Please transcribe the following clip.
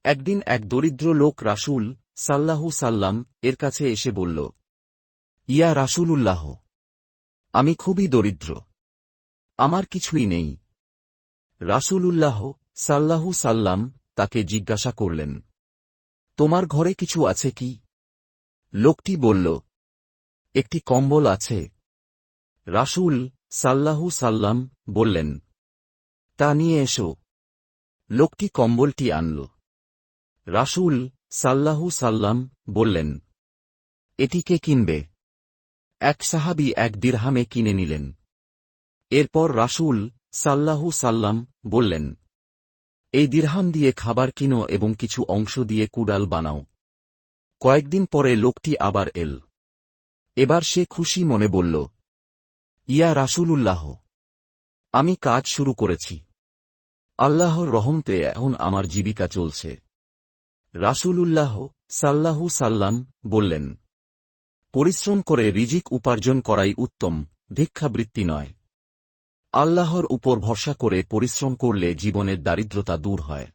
একদিন এক দরিদ্র লোক রাসূল সাল্লাহু সাল্লাম এর কাছে এসে বলল, ইয়া রাসূলুল্লাহ, আমি খুবই দরিদ্র, আমার কিছুই নেই। রাসূলুল্লাহ সাল্লাহু সাল্লাম তাকে জিজ্ঞাসা করলেন, তোমার ঘরে কিছু আছে কি? লোকটি বলল, একটি কম্বল আছে। রাসূল সাল্লাহু সাল্লাম বললেন, তা নিয়ে এসো। লোকটি কম্বলটি আনল। রাসূল সাল্লাহু সাল্লাম বললেন, এটি কে কিনবে? এক সাহাবী 1 দিরহামে কিনে নিলেন। এরপর রাসূল সাল্লাহু সাল্লাম বললেন, এই দিরহাম দিয়ে খাবার কিনো এবং কিছু অংশ দিয়ে কুড়াল বানাও। কয়েকদিন পরে লোকটি আবার এল। এবার সে খুশি মনে বলল, ইয়া রাসূলুল্লাহ, আমি কাজ শুরু করেছি, আল্লাহর রহমতে এখন আমার জীবিকা চলছে। রাসূলুল্লাহ সাল্লাহু সাল্লাম বললেন, পরিশ্রম করে রিজিক উপার্জন করাই উত্তম, ভিক্ষাবৃত্তি নয়। আল্লাহর উপর ভরসা করে পরিশ্রম করলে জীবনের দারিদ্রতা দূর হয়।